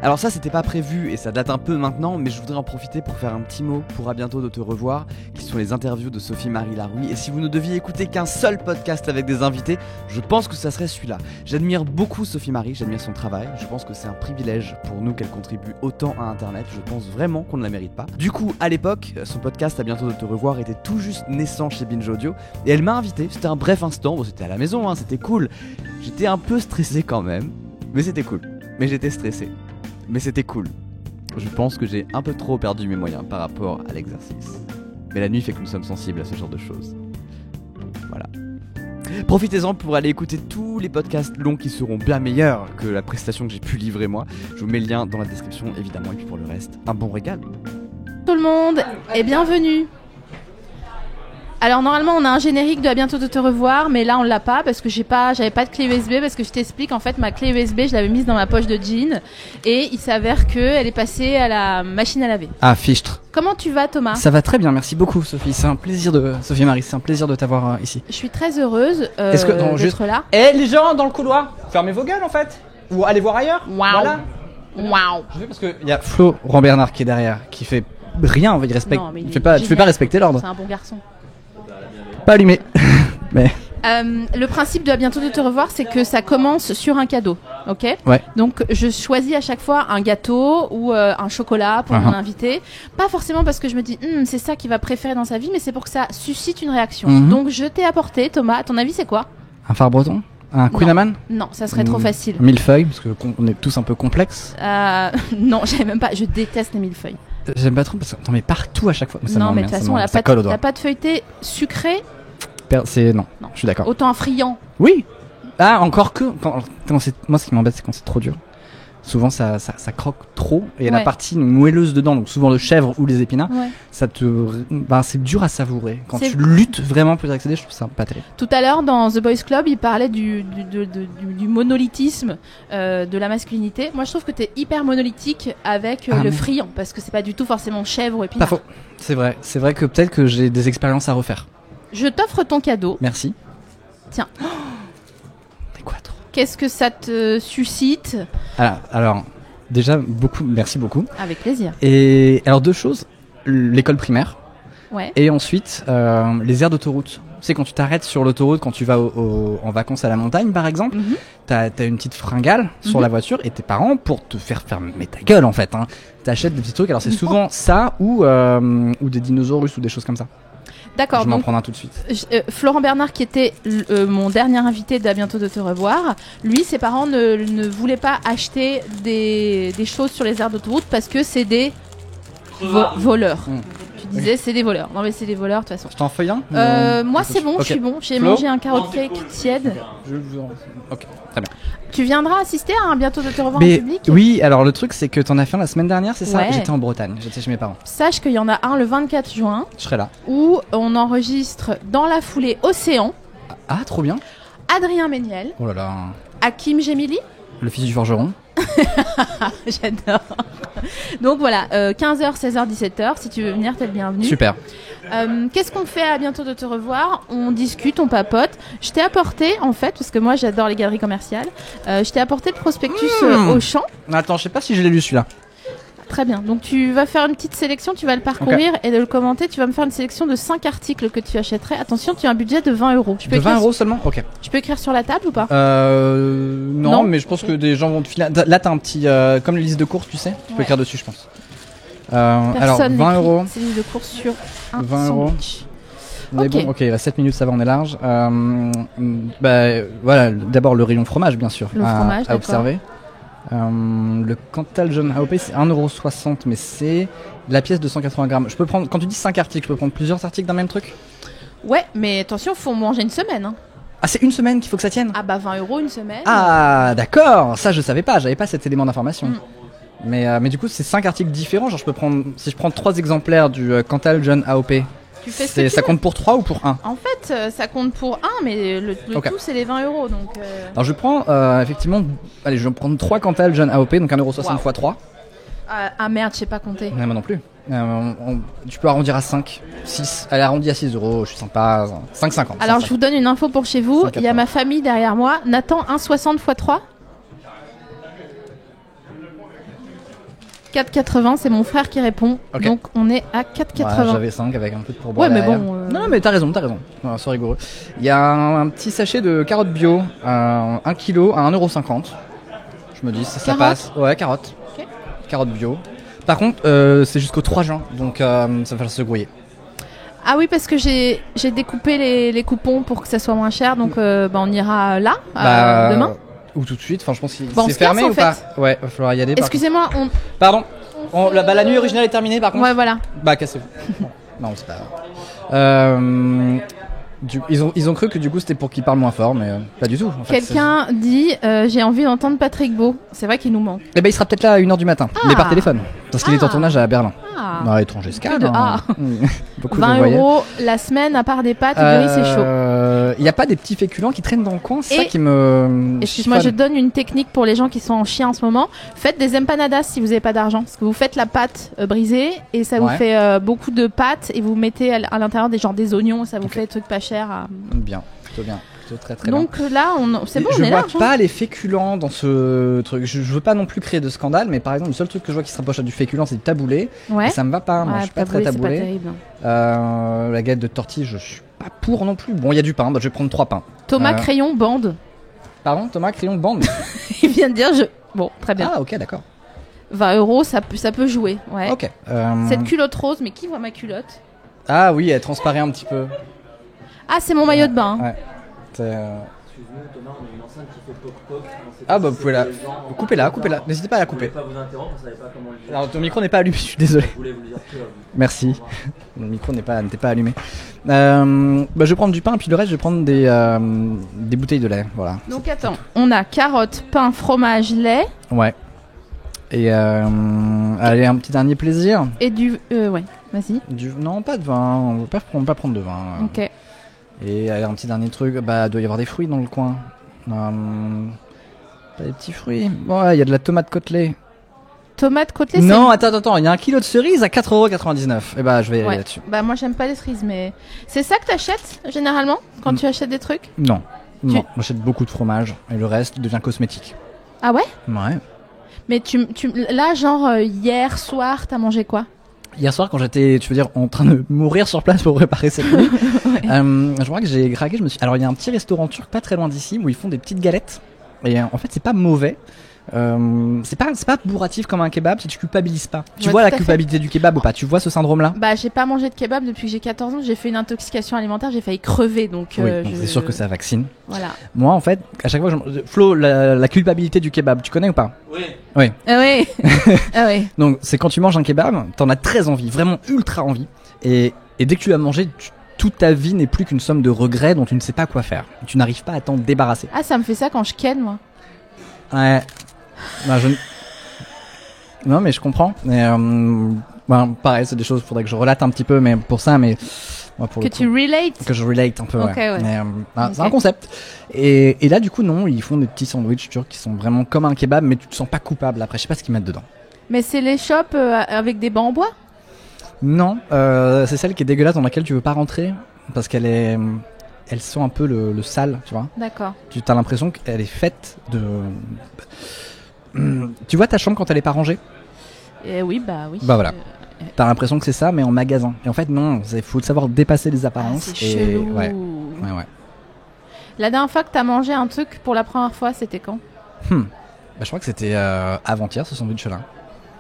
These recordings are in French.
Alors ça c'était pas prévu et ça date un peu maintenant, mais je voudrais en profiter pour faire un petit mot pour À bientôt de te revoir, qui sont les interviews de Sophie-Marie Larouille. Et si vous ne deviez écouter qu'un seul podcast avec des invités, je pense que ça serait celui-là. J'admire beaucoup Sophie-Marie, j'admire son travail, je pense que c'est un privilège pour nous qu'elle contribue autant à internet, je pense vraiment qu'on ne la mérite pas. Du coup, à l'époque, son podcast À bientôt de te revoir était tout juste naissant chez Binge Audio, et elle m'a invité, c'était un bref instant, bon c'était à la maison, hein, c'était cool. J'étais un peu stressé quand même, mais c'était cool. Mais j'étais stressé. Mais c'était cool. Je pense que j'ai un peu trop perdu mes moyens par rapport à l'exercice. Mais la nuit fait que nous sommes sensibles à ce genre de choses. Voilà. Profitez-en pour aller écouter tous les podcasts longs qui seront bien meilleurs que la prestation que j'ai pu livrer moi. Je vous mets le lien dans la description évidemment. Et puis pour le reste, un bon régal. Tout le monde et bienvenue. Alors normalement on a un générique de À bientôt de te revoir, mais là on l'a pas parce que j'avais pas de clé USB, parce que je t'explique, en fait ma clé USB je l'avais mise dans ma poche de jean et il s'avère qu'elle est passée à la machine à laver. Ah, fichtre. Comment tu vas Thomas ? Ça va très bien, merci beaucoup Sophie. C'est un plaisir Sophie-Marie, c'est un plaisir de t'avoir ici. Je suis très heureuse juste d'être là. Eh les gens dans le couloir, fermez vos gueules en fait. Ou allez voir ailleurs. Waouh. Voilà. Waouh. Je vais parce que il y a Florent Bernard qui est derrière, qui fait rien, il respecte. Non, mais Tu fais pas respecter l'ordre. C'est un bon garçon. Pas allumé. Mais le principe de À bientôt de te revoir, c'est que ça commence sur un cadeau, ok ? ouais. Donc je choisis à chaque fois un gâteau ou un chocolat pour mon invité. Pas forcément parce que je me dis c'est ça qu'il va préférer dans sa vie, mais c'est pour que ça suscite une réaction. Donc je t'ai apporté, Thomas, à ton avis c'est quoi ? Un phare breton, un Queen Amman. Non, ça serait trop facile. Millefeuille, parce que on est tous un peu complexes. Non, j'aime même pas. Je déteste les millefeuilles. J'aime pas trop parce que t'en mets partout à chaque fois. Ça non, mais de toute façon, la pâte feuilletée sucrée. Non, je suis d'accord. Autant un friand. Oui. Ah, encore que quand c'est, moi ce qui m'embête c'est quand c'est trop dur. Souvent ça croque trop et la partie moelleuse dedans, donc souvent le chèvre ou les épinards, c'est dur à savourer. Quand tu luttes vraiment pour y accéder, je trouve ça pas terrible. Tout à l'heure dans The Boys Club, il parlait du monolithisme de la masculinité. Moi je trouve que t'es hyper monolithique avec le friand, parce que c'est pas du tout forcément chèvre ou épinard. Pas faux. C'est vrai que peut-être que j'ai des expériences à refaire. Je t'offre ton cadeau. Merci. Tiens. T'es quoi trop ? Qu'est-ce que ça te suscite ? Alors, déjà, merci beaucoup. Avec plaisir. Et alors, deux choses. L'école primaire. Ouais. Et ensuite, les aires d'autoroute. Tu sais, quand tu t'arrêtes sur l'autoroute, quand tu vas en vacances à la montagne, par exemple, t'as une petite fringale sur la voiture et tes parents, pour te faire fermer ta gueule, en fait, t'achètent des petits trucs. Alors, c'est souvent ça ou des dinosaures ou des choses comme ça. D'accord. Je vais m'en prendre un tout de suite. Florent Bernard, qui était mon dernier invité d'À bientôt de te revoir, lui, ses parents ne voulaient pas acheter des choses sur les aires d'autoroute parce que c'est des voleurs. Tu disais c'est des voleurs. Non mais c'est des voleurs de toute façon. Je t'en feuille un Moi c'est bon, je suis bon. J'ai mangé un carrot cake tiède. Ok, très bien. Tu viendras assister à Un bientôt de te revoir en public ? Oui, alors le truc c'est que t'en as fait un la semaine dernière, c'est ça ? Ouais. J'étais en Bretagne, j'étais chez mes parents. Sache qu'il y en a un le 24 juin. Je serai là. Où on enregistre dans la foulée Océan. Ah, trop bien. Adrien Méniel. Oh là là. Hakim Gemili. Le fils du forgeron. J'adore. Donc voilà, 15h, 16h, 17h. Si tu veux venir, t'es le bienvenu. Super. Qu'est-ce qu'on fait À bientôt de te revoir ? On discute, on papote. Je t'ai apporté, en fait, parce que moi j'adore les galeries commerciales, je t'ai apporté le prospectus Auchan. Attends, je sais pas si je l'ai lu celui-là. Très bien. Donc tu vas faire une petite sélection, tu vas le parcourir et de le commenter. Tu vas me faire une sélection de 5 articles que tu achèterais. Attention, tu as un budget de 20 €. De 20 € seulement ? Ok. Je peux écrire sur la table ou pas ? Non, mais je pense que des gens vont te filer. Là, t'as un petit. Comme les listes de courses, tu sais. Tu peux écrire dessus, je pense. Alors, 20 €. C'est une liste de courses sur un 20 €. sandwich. On est bon. Ok, il reste 7 minutes, ça va, on est large. Voilà, d'abord le rayon fromage, bien sûr. Le fromage, à observer. Le Cantal John AOP c'est 1,60 €, mais c'est la pièce de 180 grammes. Je peux prendre, quand tu dis 5 articles, je peux prendre plusieurs articles d'un même truc ? Ouais, mais attention, faut manger une semaine. Ah, c'est une semaine qu'il faut que ça tienne ? Ah bah 20 € une semaine. Ah, d'accord, ça je savais pas, j'avais pas cet élément d'information. Mais du coup, c'est 5 articles différents. Genre, si je prends 3 exemplaires du Cantal John AOP, ça compte pour 3 ou pour 1 ? En fait, ça compte pour 1, mais le tout, c'est les 20 €. Donc, Alors, je prends effectivement. Allez, je vais prendre 3 Cantal John AOP, donc 1,60 € x 3. Ah merde, je sais pas compter. Non, moi non plus. Tu peux arrondir à 5, 6. Allez, arrondi à 6 €, je suis sympa. 5,50. Alors, je vous donne une info pour chez vous. Il y a ma famille derrière moi. Nathan, 1,60 x 3. 4,80, c'est mon frère qui répond. Ok. Donc on est à 4,80. Ouais, j'avais 5 avec un peu de pourboire. Ouais, mais derrière. bon. Non, mais t'as raison. Ouais, c'est rigoureux. Il y a un petit sachet de carottes bio, 1 kg à 1,50€. Je me dis, ça Carottes. passe. Ouais, carottes. Ok. Carottes bio. Par contre, c'est jusqu'au 3 juin, donc ça va falloir se grouiller. Ah oui, parce que j'ai découpé les coupons pour que ça soit moins cher, donc on ira là, demain. Ou tout de suite, enfin je pense que Bon, on c'est se casse, fermé en ou fait. pas. Ouais, va falloir y aller. Excusez-moi, Pardon. La nuit originale est terminée par contre. Ouais, voilà. Bah cassez-vous. Non, c'est pas grave. Ils ont cru que du coup c'était pour qu'ils parlent moins fort, mais pas du tout. En fait, Quelqu'un dit j'ai envie d'entendre Patrick Beau. C'est vrai qu'il nous manque. Eh ben il sera peut-être là à 1h du matin, mais par téléphone. Parce qu'il est en tournage à Berlin. Ah. Non, à l'étranger, c'est calme. Que de A. Beaucoup 20 de voyages. € la semaine à part des pâtes et du riz, c'est chaud. Il n'y a pas des petits féculents qui traînent dans le coin, c'est Et- ça qui me. Excuse-moi, je chiffonne. donne une technique pour les gens qui sont en chien en ce moment. Faites des empanadas si vous n'avez pas d'argent. Parce que vous faites la pâte brisée et ça vous Ouais. fait beaucoup de pâtes et vous mettez à l'intérieur des oignons et ça vous Ok. fait des trucs pas chers. Bien, plutôt bien. Plutôt très très bien. Donc là, c'est bon, je on est vois large. hein. pas les féculents dans ce truc. Je veux pas non plus créer de scandale, mais par exemple, le seul truc que je vois qui se rapproche du féculent, c'est du taboulé. Ouais. Et ça me va pas. Moi, Ouais, je suis pas très c'est pas taboulé. terrible. La galette de tortille, je suis pas pour non plus. Bon, il y a du pain. Bah, je vais prendre 3 pains. Thomas Crayon bande. Pardon, Thomas Crayon bande. Il vient de dire Bon, très bien. Ah, ok, d'accord. 20 €, ça peut jouer. Ouais. Ok. Cette culotte rose, mais qui voit ma culotte? Ah oui, elle transparaît un petit peu. Ah, c'est mon maillot de bain. hein. Ouais. Ah bah vous pouvez la coupez-la. N'hésitez pas à la couper. Alors ton micro n'est pas allumé, je suis désolé. Merci. Mon micro n'était pas allumé. Bah, je vais prendre du pain et puis le reste je vais prendre des bouteilles de lait, voilà. Donc attends, on a carottes, pain, fromage, lait Ouais. Et allez, un petit dernier plaisir. et du... ouais, vas-y. Non, pas de vin, on va pas prendre de vin. Ok. Et allez, un petit dernier truc, bah doit y avoir des fruits dans le coin. Pas des petits fruits. Ouais, il y a de la tomate côtelée. Tomate côtelée, Non, attends, il y a un kilo de cerises à 4,99€. Et bah je vais aller Ouais. là-dessus. Bah moi j'aime pas les cerises, mais... C'est ça que t'achètes, généralement, quand tu achètes des trucs? Non, j'achète beaucoup de fromage et le reste devient cosmétique. Ah ouais? Ouais. Mais là, genre, hier soir, t'as mangé quoi? Hier soir, quand j'étais, tu veux dire, en train de mourir sur place pour préparer cette nuit, Ouais. je crois que j'ai craqué. Alors, il y a un petit restaurant turc pas très loin d'ici où ils font des petites galettes. Et en fait, c'est pas mauvais. C'est pas bourratif comme un kebab si tu culpabilises pas. Tu Ouais, vois la tout à fait. culpabilité du kebab ou pas? Tu vois ce syndrome-là? Bah j'ai pas mangé de kebab depuis que j'ai 14 ans, j'ai fait une intoxication alimentaire, j'ai failli crever, donc... Oui, donc c'est sûr que ça vaccine. Voilà. Moi, en fait, à chaque fois, Flo, la culpabilité du kebab, tu connais ou pas? Oui. Ah oui. Ah oui. Donc, c'est quand tu manges un kebab, t'en as très envie, vraiment ultra envie. Et dès que tu l'as mangé, toute ta vie n'est plus qu'une somme de regrets dont tu ne sais pas quoi faire. Tu n'arrives pas à t'en débarrasser. Ah, ça me fait ça quand je ken, moi. Ouais. Ben, non, mais je comprends. Mais, pareil, c'est des choses, faudrait que je relate un petit peu, mais pour ça, mais moi, pour Que le coup, tu relates. que je relate un peu. Ok, ouais. Mais, c'est Ok. un concept. Et là, du coup, non, ils font des petits sandwichs turcs qui sont vraiment comme un kebab, mais tu te sent pas coupable après. Je sais pas ce qu'ils mettent dedans. Mais c'est les shops avec des bancs en bois? Non, c'est celle qui est dégueulasse dans laquelle tu veux pas rentrer parce elle sent un peu le sale, tu vois. D'accord. Tu as l'impression qu'elle est faite de. Tu vois ta chambre quand elle est pas rangée? Oui, bah oui. Bah voilà. T'as l'impression que c'est ça, mais en magasin. Et en fait, non, il faut savoir dépasser les Ah, apparences. c'est et chelou. ouais. La dernière fois que t'as mangé un truc pour la première fois, c'était quand? Bah, je crois que c'était avant-hier ce sandwich-là.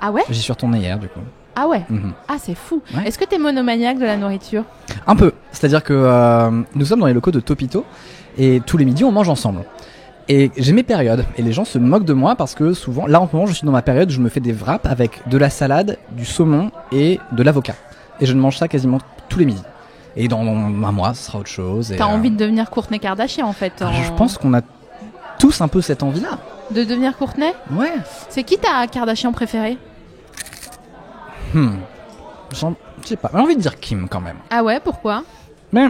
Ah ouais? J'y suis retourné hier, du coup. Ah ouais. Mhm. Ah, c'est fou. Ouais. Est-ce que t'es monomaniaque de la nourriture? Un peu. C'est-à-dire que nous sommes dans les locaux de Topito et tous les midis on mange ensemble. Et j'ai mes périodes et les gens se moquent de moi parce que souvent, là en ce moment je suis dans ma période où je me fais des wraps avec de la salade, du saumon et de l'avocat. Et je ne mange ça quasiment tous les midis. Et dans un mois ce sera autre chose. T'as envie de devenir Kourtney Kardashian en fait. Je pense qu'on a tous un peu cette envie-là. De devenir Kourtney? Ouais. C'est qui ta Kardashian préférée? Je sais pas, j'ai envie de dire Kim quand même. Ah ouais, pourquoi? Mais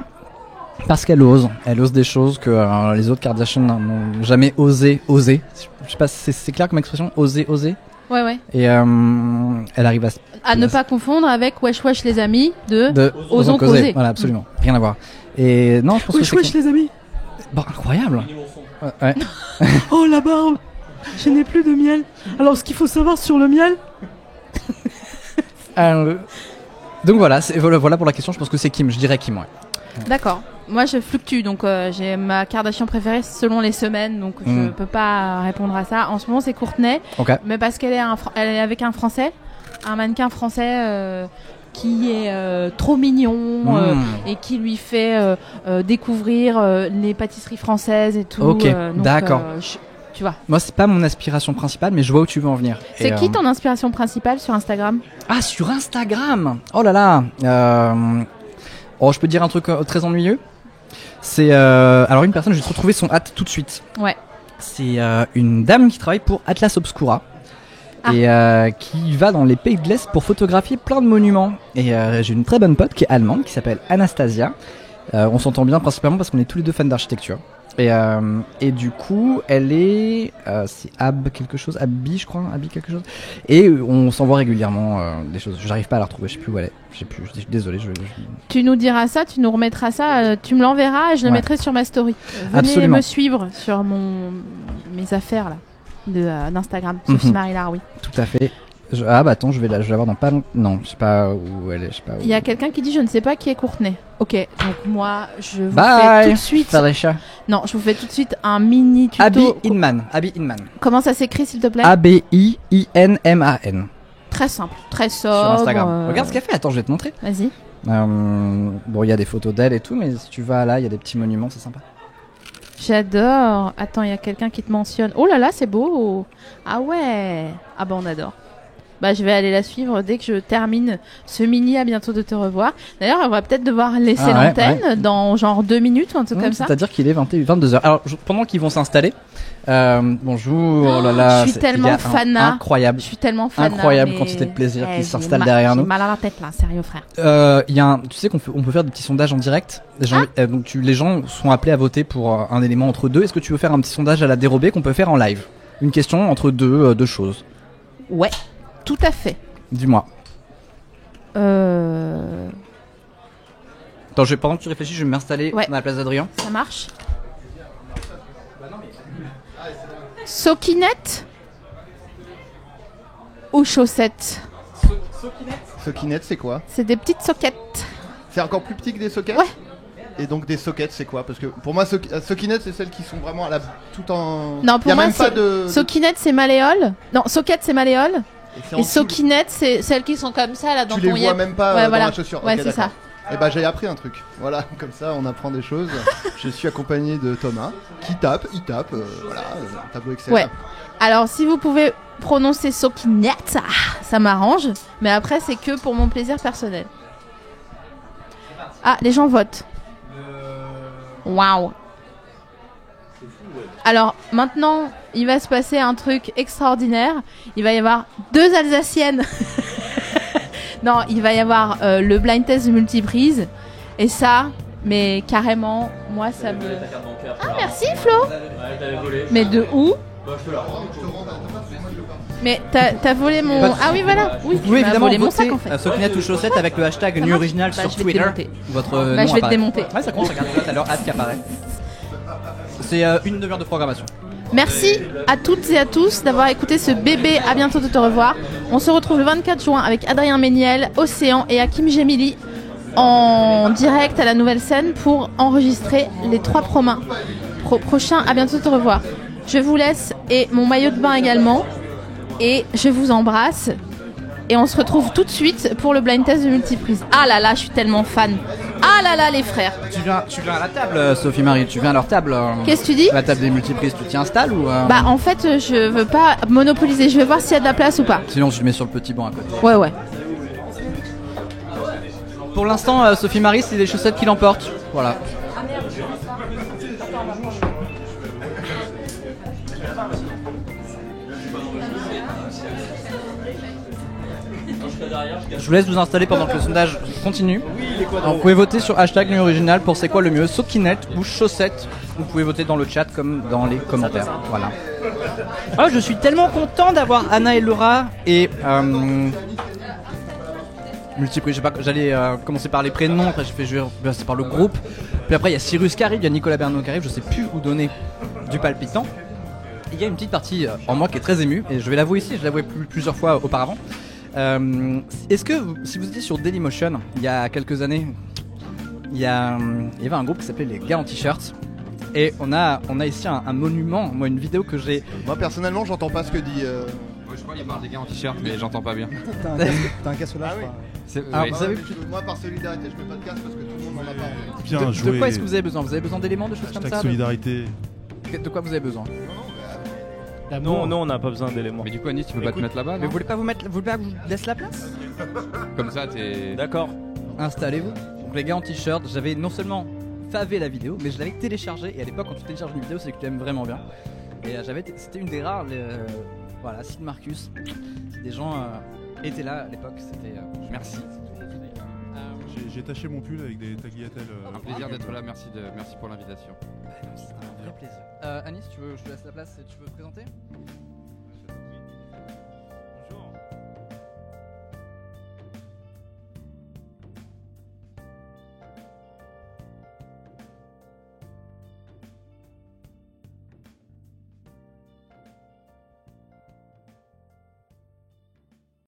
parce qu'elle ose des choses que les autres Kardashian n'ont jamais osé. Je sais pas, c'est clair comme expression, oser. Ouais, ouais. Et elle arrive À ne pas confondre avec Wesh Wesh les amis de Osons causer. causer. Voilà, absolument, rien à voir. Et non, je pense que c'est les amis. bon, incroyable. Ouais. Oh la barbe, je n'ai plus de miel. Alors ce qu'il faut savoir sur le miel, Donc voilà pour la question. Je pense que c'est Kim. Je dirais Kim, ouais. D'accord. Moi, je fluctue, donc j'ai ma Kardashian préférée selon les semaines, donc je peux pas répondre à ça. En ce moment, c'est Courtney, mais parce qu'elle est, elle est avec un Français, un mannequin français qui est trop mignon et qui lui fait découvrir les pâtisseries françaises et tout. Ok, donc, d'accord. Tu vois. Moi, c'est pas mon aspiration principale, mais je vois où tu veux en venir. C'est qui ton inspiration principale sur Instagram ? Ah, sur Instagram. Oh là là. Je peux dire un truc très ennuyeux. C'est alors une personne, je vais te retrouver son hâte tout de suite. Ouais. C'est une dame qui travaille pour Atlas Obscura et qui va dans les pays de l'Est pour photographier plein de monuments. Et j'ai une très bonne pote qui est allemande, qui s'appelle Anastasia. On s'entend bien principalement parce qu'on est tous les deux fans d'architecture. Et du coup, elle est c'est Abby je crois, Abby quelque chose. Et on s'envoie régulièrement des choses. J'arrive pas à la retrouver, je sais plus où elle est. Je suis désolé. Tu nous diras ça, tu nous remettras ça, tu me l'enverras et je le mettrai sur ma story. Venez Absolument. me suivre sur mes affaires là d'Instagram, Sophie Marie Laroui. Tout à fait. Attends, je vais la voir dans pas longtemps. Non, je sais pas où elle est. Je sais pas où. Il y a quelqu'un qui dit je ne sais pas qui est Courtney. Ok, donc moi je vous fais tout de suite. Non, je vous fais tout de suite un mini tuto. Abby Inman. Comment ça s'écrit s'il te plaît ? ABIINMAN. Très simple, très sobre. Sur Instagram. Regarde ce qu'elle fait. Attends, je vais te montrer. Vas-y. Bon, il y a des photos d'elle et tout, mais si tu vas là, il y a des petits monuments, c'est sympa. J'adore. Attends, il y a quelqu'un qui te mentionne. Oh là là, c'est beau. Ah ouais. Ah bah on adore. Bah je vais aller la suivre dès que je termine ce mini. À bientôt de te revoir. D'ailleurs, on va peut-être devoir laisser l'antenne dans genre 2 minutes ou un truc comme ça. C'est-à-dire qu'il est 22h. Alors pendant qu'ils vont s'installer, bonjour. Oh là là, je suis tellement fana. Incroyable. Je suis tellement fana. Incroyable quantité de plaisir qui s'installe derrière nous. J'ai mal à la tête là, sérieux frère. Tu sais qu'on peut faire des petits sondages en direct. Donc les gens sont appelés à voter pour un élément entre deux. Est-ce que tu veux faire un petit sondage à la dérobée qu'on peut faire en live ? Une question entre deux choses. Ouais. Tout à fait. Dis-moi. Attends, pendant que tu réfléchis, je vais m'installer à la place d'Adrien. Ça marche. Soquinette ou chaussettes ? Soquinette, c'est quoi ? C'est des petites soquettes. C'est encore plus petit que des sockets ? Ouais. Et donc des sockets, c'est quoi ? Parce que pour moi, soquinette, c'est celles qui sont vraiment tout en... Non, pour moi, soquinette, c'est malléole. Non, soquette, c'est malléole. Et soquinette, c'est celles qui sont comme ça là dans ton yep. Tu les vois même pas dans la chaussure. Ouais, okay, c'est ça. Et bah j'ai appris un truc. Voilà, comme ça on apprend des choses. Je suis accompagné de Thomas qui tape, tableau Excel. Ouais. Alors si vous pouvez prononcer soquinette, ça m'arrange. Mais après c'est que pour mon plaisir personnel. Ah, les gens votent. Waouh. Alors maintenant, il va se passer un truc extraordinaire. Il va y avoir 2 Alsaciennes. Non, il va y avoir le blind test de multiprise. Et ça, mais carrément, moi ça me... Ah merci Flo. Mais de où ? Mais t'as volé mon... Ah oui voilà. Oui, vous pouvez évidemment volé mon voter sac, en fait. Soquinette ou chaussettes avec le hashtag NewOriginal sur Twitter. Votre nom je vais te démonter. Ouais, ça commence, regarde tout à l'heure, hâte qui apparaît. C'est une demi-heure de programmation. Merci à toutes et à tous d'avoir écouté ce bébé. À bientôt de te revoir. On se retrouve le 24 juin avec Adrien Méniel, Océan et Hakim Gemili en direct à la Nouvelle Scène pour enregistrer les 3 prochains. À bientôt de te revoir. Je vous laisse et mon maillot de bain également. Et je vous embrasse. Et on se retrouve tout de suite pour le blind test de multiprise. Ah là là, je suis tellement fan. Ah là là, les frères. Tu viens à la table, Sophie Marie. Tu viens à leur table. Qu'est-ce que tu dis ? La table des multiprises, tu t'y installes ou Bah en fait, je veux pas monopoliser. Je vais voir s'il y a de la place ou pas. Sinon, je mets sur le petit banc à côté. Ouais. Pour l'instant, Sophie Marie, c'est les chaussettes qui l'emportent. Voilà. Je vous laisse vous installer pendant que le sondage continue. Alors, vous pouvez voter sur hashtag NewOriginal pour c'est quoi le mieux, soquinette ou chaussettes. Vous pouvez voter dans le chat comme dans les commentaires. Voilà. Oh, je suis tellement content d'avoir Anna et Laura et multiprise. Je sais pas, j'allais commencer par les prénoms, après je vais passer par le groupe. Puis après il y a Cyrus qui arrive, il y a Nicolas Bernot qui arrive, je sais plus où donner du palpitant. Il y a une petite partie en moi qui est très émue et je vais l'avouer ici, je l'ai avoué plusieurs fois auparavant. Est-ce que si vous étiez sur Dailymotion il y a quelques années, il y avait un groupe qui s'appelait les gars en t-shirt. Et on a ici un monument, moi une vidéo que j'ai. Moi personnellement, j'entends pas ce que dit. Je crois qu'il parle des gars en t-shirt, mais j'entends pas bien. T'as un casque là, Ah je oui. crois. Alors, vous savez Moi, par solidarité, je mets pas de casque parce que tout le monde n'en a pas. Bien de joué. quoi est-ce que vous avez besoin? Vous avez besoin d'éléments, de choses comme Hashtag ça solidarité. de quoi vous avez besoin? L'amour. Non, on n'a pas besoin d'éléments. Mais du coup, Anis, tu peux pas te mettre là-bas, Mais non vous voulez pas vous voulez pas que je vous laisse la place? Comme ça, t'es. D'accord. Installez-vous. Donc les gars en t-shirt, j'avais non seulement favé la vidéo, mais je l'avais téléchargée. Et à l'époque, quand tu télécharges une vidéo, c'est que tu aimes vraiment bien. Et c'était une des rares. Voilà, Sid Marcus. Des gens étaient là à l'époque. C'était. Merci. J'ai taché mon pull avec des tagliatelles. Un plaisir d'être là, merci pour l'invitation. C'est un vrai plaisir. Anis, je te laisse la place et tu veux te présenter?